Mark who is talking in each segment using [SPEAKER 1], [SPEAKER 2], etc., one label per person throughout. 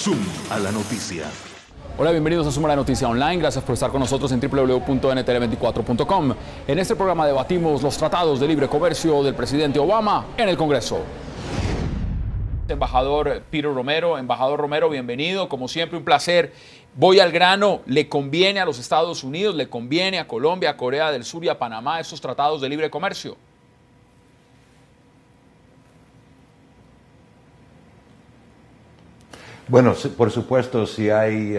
[SPEAKER 1] Zoom a la noticia.
[SPEAKER 2] Hola, bienvenidos a Zoom a la Noticia Online. Gracias por estar con nosotros en www.ntl24.com. En este programa debatimos los tratados de libre comercio del presidente Obama en el Congreso. Embajador Peter Romero. Embajador Romero, bienvenido. Como siempre, un placer. Voy al grano. ¿Le conviene a los Estados Unidos, le conviene a Colombia, a Corea del Sur y a Panamá estos tratados de libre comercio?
[SPEAKER 3] Bueno, por supuesto, si hay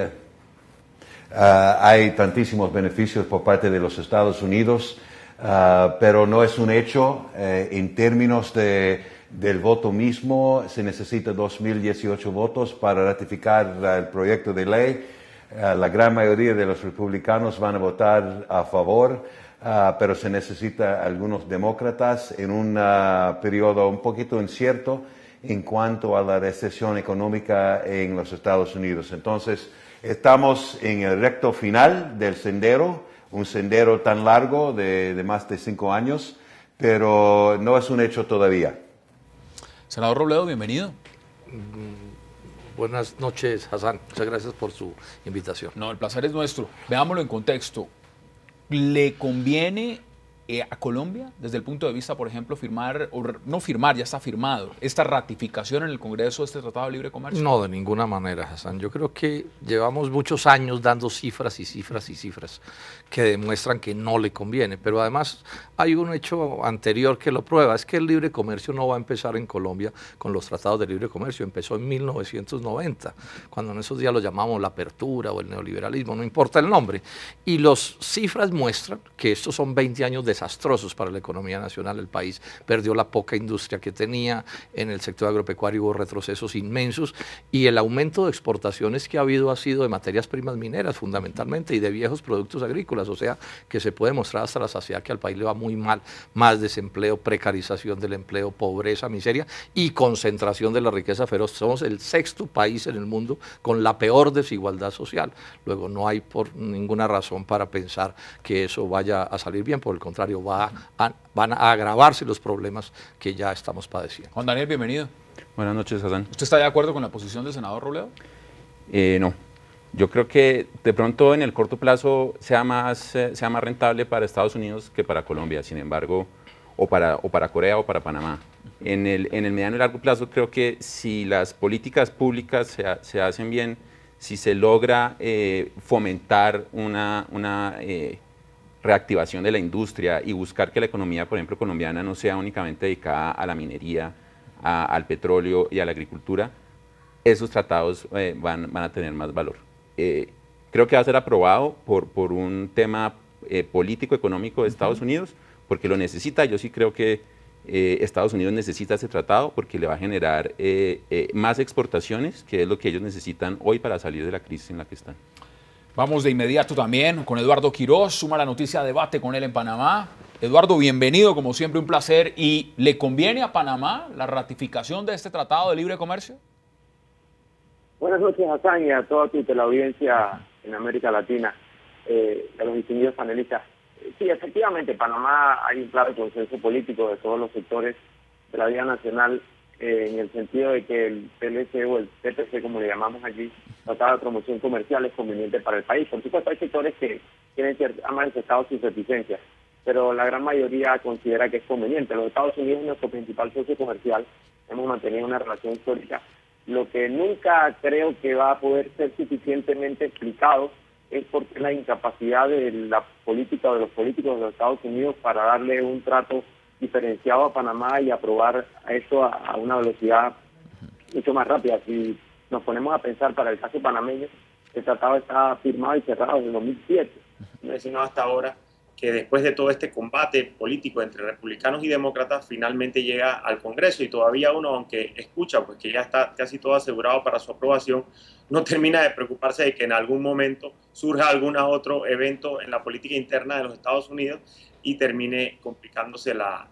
[SPEAKER 3] tantísimos beneficios por parte de los Estados Unidos, pero no es un hecho. En términos del voto mismo, se necesita 2.018 votos para ratificar el proyecto de ley. La gran mayoría de los republicanos van a votar a favor, pero se necesita algunos demócratas en un periodo un poquito incierto en cuanto a la recesión económica en los Estados Unidos. Entonces, estamos en el recto final del sendero, un sendero tan largo de más de 5 años, pero no es un hecho todavía.
[SPEAKER 2] Senador Robledo, bienvenido.
[SPEAKER 4] Buenas noches, Hassan. Muchas gracias por su invitación.
[SPEAKER 2] No, el placer es nuestro. Veámoslo en contexto. ¿Le conviene a Colombia, desde el punto de vista, por ejemplo, firmar, o no firmar, ya está firmado, esta ratificación en el Congreso de este Tratado de Libre Comercio?
[SPEAKER 4] No, de ninguna manera, Hassan. Yo creo que llevamos muchos años dando cifras y cifras y cifras que demuestran que no le conviene, pero además hay un hecho anterior que lo prueba, es que el libre comercio no va a empezar en Colombia con los tratados de libre comercio, empezó en 1990, cuando en esos días lo llamamos la apertura o el neoliberalismo, no importa el nombre, y las cifras muestran que estos son 20 años desastrosos para la economía nacional. El país perdió la poca industria que tenía, en el sector agropecuario hubo retrocesos inmensos y el aumento de exportaciones que ha habido ha sido de materias primas mineras fundamentalmente y de viejos productos agrícolas, o sea que se puede mostrar hasta la saciedad que al país le va muy mal, más desempleo, precarización del empleo, pobreza, miseria y concentración de la riqueza feroz. Somos el 6º país en el mundo con la peor desigualdad social. Luego no hay por ninguna razón para pensar que eso vaya a salir bien, por el contrario, van a agravarse los problemas que ya estamos padeciendo.
[SPEAKER 2] Juan Daniel, bienvenido.
[SPEAKER 5] Buenas noches, Hassan.
[SPEAKER 2] ¿Usted está de acuerdo con la posición del senador Robledo?
[SPEAKER 5] No. Yo creo que de pronto en el corto plazo sea más rentable para Estados Unidos que para Colombia, sin embargo, o para Corea o para Panamá. En el mediano y largo plazo creo que si las políticas públicas se hacen bien, si se logra fomentar una reactivación de la industria y buscar que la economía, por ejemplo, colombiana no sea únicamente dedicada a la minería, al petróleo y a la agricultura, esos tratados van a tener más valor. Creo que va a ser aprobado por un tema político-económico de Estados Unidos, porque lo necesita. Yo sí creo que Estados Unidos necesita ese tratado porque le va a generar más exportaciones, que es lo que ellos necesitan hoy para salir de la crisis en la que están.
[SPEAKER 2] Vamos de inmediato también con Eduardo Quiroz, Suma la Noticia, debate con él en Panamá. Eduardo, bienvenido, como siempre un placer. ¿Y le conviene a Panamá la ratificación de este Tratado de Libre Comercio?
[SPEAKER 6] Buenas noches, Hassan, y a toda tu teleaudiencia en América Latina, a los distinguidos panelistas. Sí, efectivamente, Panamá hay un claro consenso político de todos los sectores de la vida nacional en el sentido de que el TLC o el TPC, como le llamamos allí, Tratado de Promoción Comercial, es conveniente para el país. Por supuesto, hay sectores que han manifestado sus reticencias, pero la gran mayoría considera que es conveniente. Los Estados Unidos es nuestro principal socio comercial, hemos mantenido una relación histórica. Lo que nunca creo que va a poder ser suficientemente explicado es porque la incapacidad de la política o de los políticos de los Estados Unidos para darle un trato diferenciado a Panamá y aprobar eso a una velocidad mucho más rápida. Si nos ponemos a pensar para el caso panameño, el tratado está firmado y cerrado en el 2007.
[SPEAKER 7] No, sino hasta ahora que después de todo este combate político entre republicanos y demócratas, finalmente llega al Congreso y todavía uno, aunque escucha pues que ya está casi todo asegurado para su aprobación, no termina de preocuparse de que en algún momento surja algún otro evento en la política interna de los Estados Unidos y termine complicándose la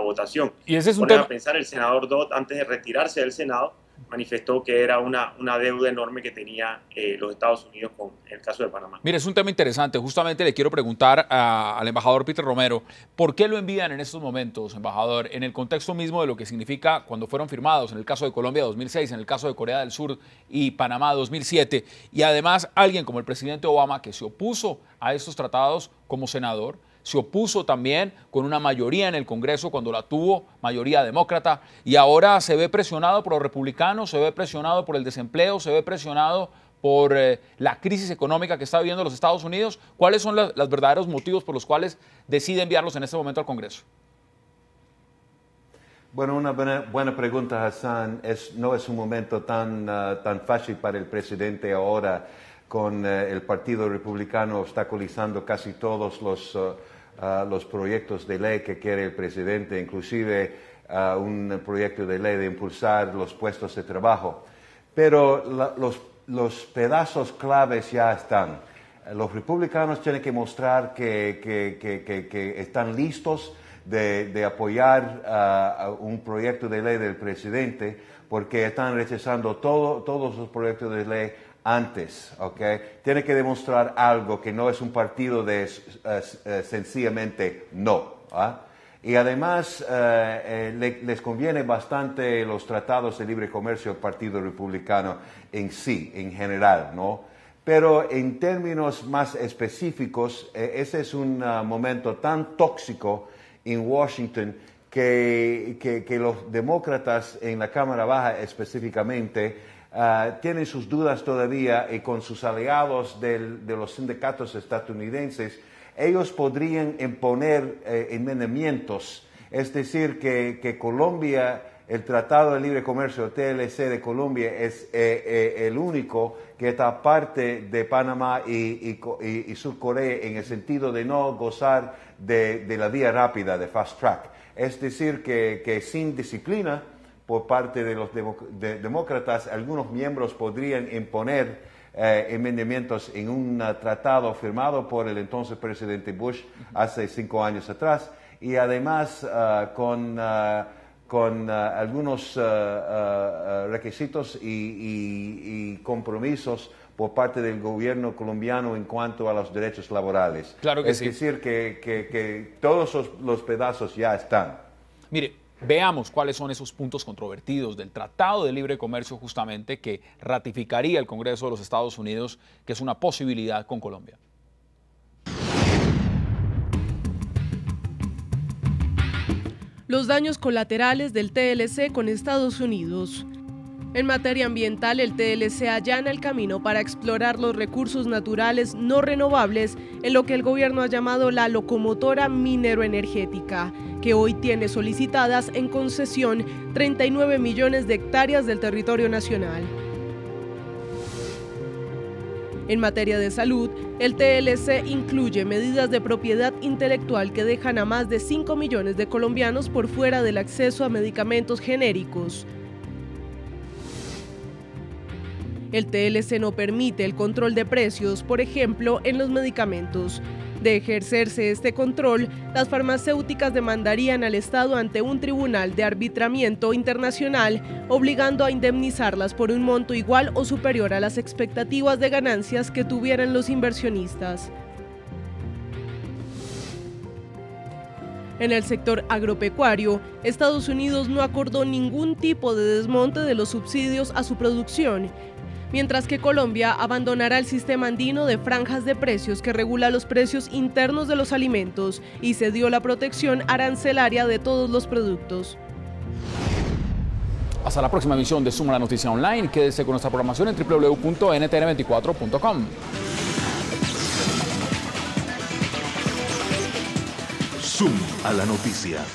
[SPEAKER 7] votación.
[SPEAKER 2] Y ese es un
[SPEAKER 7] tema.
[SPEAKER 2] tema.
[SPEAKER 7] A pensar, el senador Dodd, antes de retirarse del Senado, manifestó que era una deuda enorme que tenía los Estados Unidos con el caso de Panamá.
[SPEAKER 2] Mire, es un tema interesante. Justamente le quiero preguntar al embajador Peter Romero, ¿por qué lo envían en estos momentos, embajador, en el contexto mismo de lo que significa cuando fueron firmados, en el caso de Colombia 2006, en el caso de Corea del Sur y Panamá 2007, y además alguien como el presidente Obama que se opuso a estos tratados como senador, se opuso también con una mayoría en el Congreso cuando la tuvo, mayoría demócrata, y ahora se ve presionado por los republicanos, se ve presionado por el desempleo, se ve presionado por la crisis económica que está viviendo los Estados Unidos? ¿Cuáles son los verdaderos motivos por los cuales decide enviarlos en este momento al Congreso?
[SPEAKER 3] Bueno, una buena pregunta, Hassan. No es un momento tan fácil para el presidente ahora, con el Partido Republicano obstaculizando casi todos los proyectos de ley que quiere el presidente, inclusive un proyecto de ley de impulsar los puestos de trabajo. Pero los pedazos claves ya están. Los republicanos tienen que mostrar que están listos de apoyar un proyecto de ley del presidente, porque están rechazando todos los proyectos de ley antes, ¿ok? Tiene que demostrar algo, que no es un partido de sencillamente no. Y además les conviene bastante los tratados de libre comercio al Partido Republicano en sí, en general, ¿no? Pero en términos más específicos, ese es un momento tan tóxico en Washington que los demócratas en la Cámara Baja específicamente tienen sus dudas todavía, y con sus aliados de los sindicatos estadounidenses, ellos podrían imponer enmendamientos, es decir, que Colombia, el Tratado de Libre Comercio, TLC de Colombia, es el único que está aparte de Panamá y Sur Corea, en el sentido de no gozar de la vía rápida, de fast track. Es decir, que sin disciplina por parte de los demócratas, algunos miembros podrían imponer enmendamientos en un tratado firmado por el entonces presidente Bush hace 5 años atrás, y además con algunos requisitos y compromisos por parte del gobierno colombiano en cuanto a los derechos laborales.
[SPEAKER 2] Claro que sí.
[SPEAKER 3] Es decir, que todos los pedazos ya están.
[SPEAKER 2] Mire, veamos cuáles son esos puntos controvertidos del Tratado de Libre Comercio, justamente, que ratificaría el Congreso de los Estados Unidos, que es una posibilidad con Colombia.
[SPEAKER 1] Los daños colaterales del TLC con Estados Unidos. En materia ambiental, el TLC allana el camino para explorar los recursos naturales no renovables en lo que el gobierno ha llamado la locomotora minero-energética, que hoy tiene solicitadas en concesión 39 millones de hectáreas del territorio nacional. En materia de salud, el TLC incluye medidas de propiedad intelectual que dejan a más de 5 millones de colombianos por fuera del acceso a medicamentos genéricos. El TLC no permite el control de precios, por ejemplo, en los medicamentos. De ejercerse este control, las farmacéuticas demandarían al Estado ante un tribunal de arbitramiento internacional, obligando a indemnizarlas por un monto igual o superior a las expectativas de ganancias que tuvieran los inversionistas. En el sector agropecuario, Estados Unidos no acordó ningún tipo de desmonte de los subsidios a su producción, mientras que Colombia abandonará el sistema andino de franjas de precios que regula los precios internos de los alimentos y cedió la protección arancelaria de todos los productos.
[SPEAKER 2] Hasta la próxima emisión de Zoom a la Noticia Online. Quédese con nuestra programación en www.ntn24.com.
[SPEAKER 8] Zoom a la Noticia.